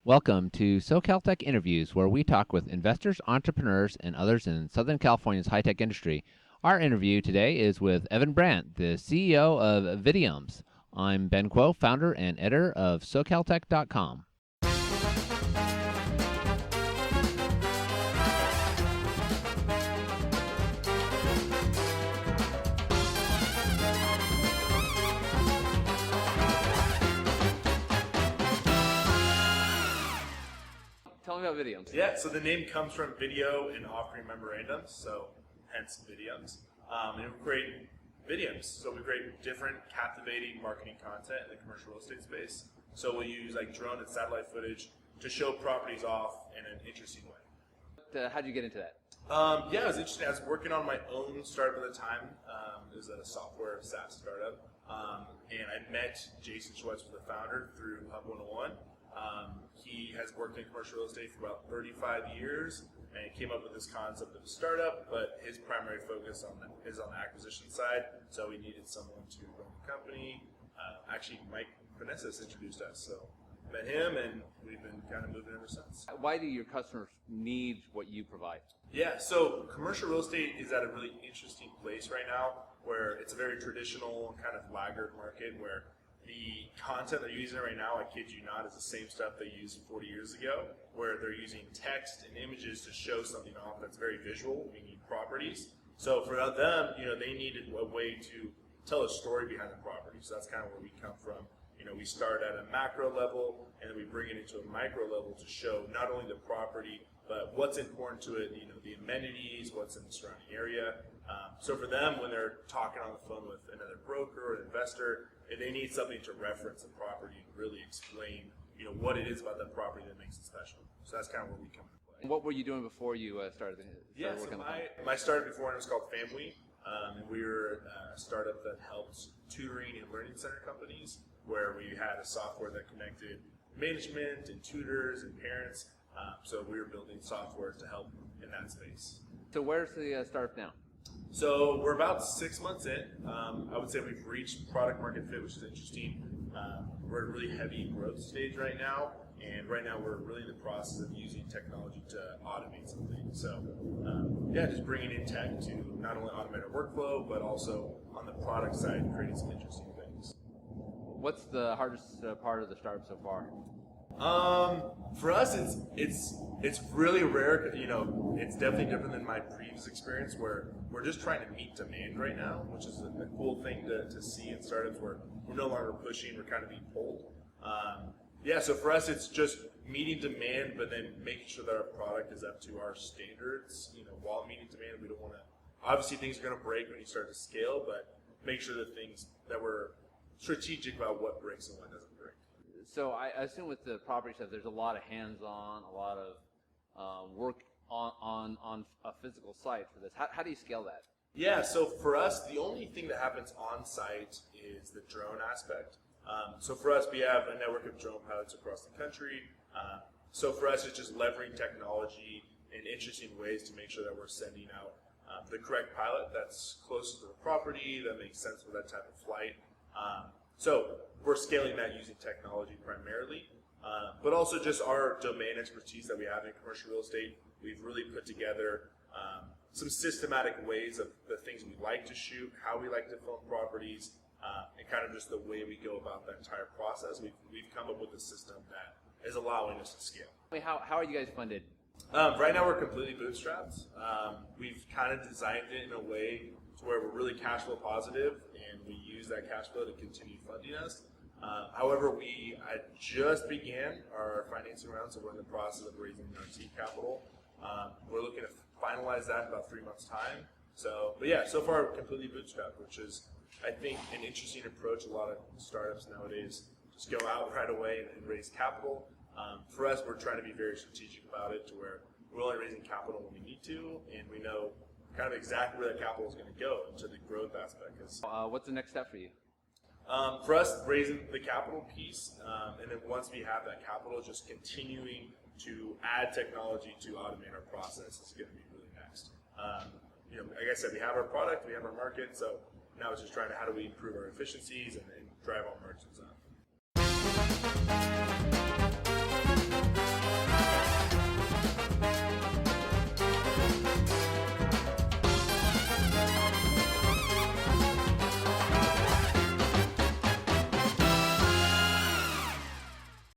Welcome to SoCalTech Interviews, where we talk with investors, entrepreneurs, and others in Southern California's high-tech industry. Our interview today is with Evan Brandt, the CEO of VideOMS. I'm Ben Kuo, founder and editor of SoCalTech.com. Tell me about VideOMS. Yeah, so the name comes from video and offering memorandums, so hence VideOMS. And we create VideOMS, so we create different captivating marketing content in the commercial real estate space. So we'll use like drone and satellite footage to show properties off in an interesting way. How'd you get into that? Yeah, it was interesting. I was working on my own startup at the time. It was a software SaaS startup. And I met Jason Schwartz, the founder, through Hub 101. He has worked in commercial real estate for about 35 years and came up with this concept of a startup, but his primary focus is on the acquisition side, so we needed someone to run the company. Actually, Mike Vanessas introduced us, so met him, and we've been kind of moving ever since. Why do your customers need what you provide? Yeah, so commercial real estate is at a really interesting place right now, where it's a very traditional kind of laggard market, where the content they're using right now, I kid you not, is the same stuff they used 40 years ago, where they're using text and images to show something off that's very visual. We need properties. So for them, they needed a way to tell a story behind the property. So that's kind of where we come from. We start at a macro level, and then we bring it into a micro level to show not only the property, but what's important to it, the amenities, what's in the surrounding area. So for them, when they're talking on the phone with another broker or an investor, they need something to reference the property and really explain, what it is about that property that makes it special. So that's kind of where we come into play. What were you doing before you started Yeah, working so on the phone? my startup before it was called Family, and we were a startup that helped tutoring and learning center companies, where we had a software that connected management and tutors and parents. So we were building software to help in that space. So where's the startup now? So we're about 6 months in. I would say we've reached product market fit, which is interesting. We're at a really heavy growth stage right now, and right now we're really in the process of using technology to automate some things. So just bringing in tech to not only automate our workflow, but also on the product side, creating some interesting things. What's the hardest part of the startup so far? For us, it's really rare. It's definitely different than my previous experience, where we're just trying to meet demand right now, which is a cool thing to see in startups, where we're no longer pushing, we're kind of being pulled. So for us, it's just meeting demand, but then making sure that our product is up to our standards. While meeting demand, we don't want to. Obviously, things are going to break when you start to scale, but make sure that we're strategic about what breaks and what doesn't break. So I assume with the property stuff, there's a lot of hands-on, a lot of work on a physical site for this. How do you scale that? Yeah, so for us, the only thing that happens on site is the drone aspect. So for us, we have a network of drone pilots across the country. So for us, it's just leveraging technology in interesting ways to make sure that we're sending out the correct pilot that's closest to the property, that makes sense for that type of flight. So we're scaling that using technology primarily, but also just our domain expertise that we have in commercial real estate. We've really put together some systematic ways of the things we like to shoot, how we like to film properties, and kind of just the way we go about that entire process. We've come up with a system that is allowing us to scale. How are you guys funded? Right now we're completely bootstrapped. We've kind of designed it in a way to where we're really cash flow positive, and we use that cash flow to continue funding us. However, I just began our financing round, so we're in the process of raising our seed capital. We're looking to finalize that in about 3 months' time. So far we're completely bootstrapped, which is, I think, an interesting approach. A lot of startups nowadays just go out right away and raise capital. For us, we're trying to be very strategic about it, to where we're only raising capital when we need to, and we know kind of exactly where that capital is going to go into the growth aspect. What's the next step for you? For us, raising the capital piece, and then once we have that capital, just continuing to add technology to automate our process is going to be really next. Like I said, we have our product, we have our market, so now it's just trying to how do we improve our efficiencies and drive our margins up.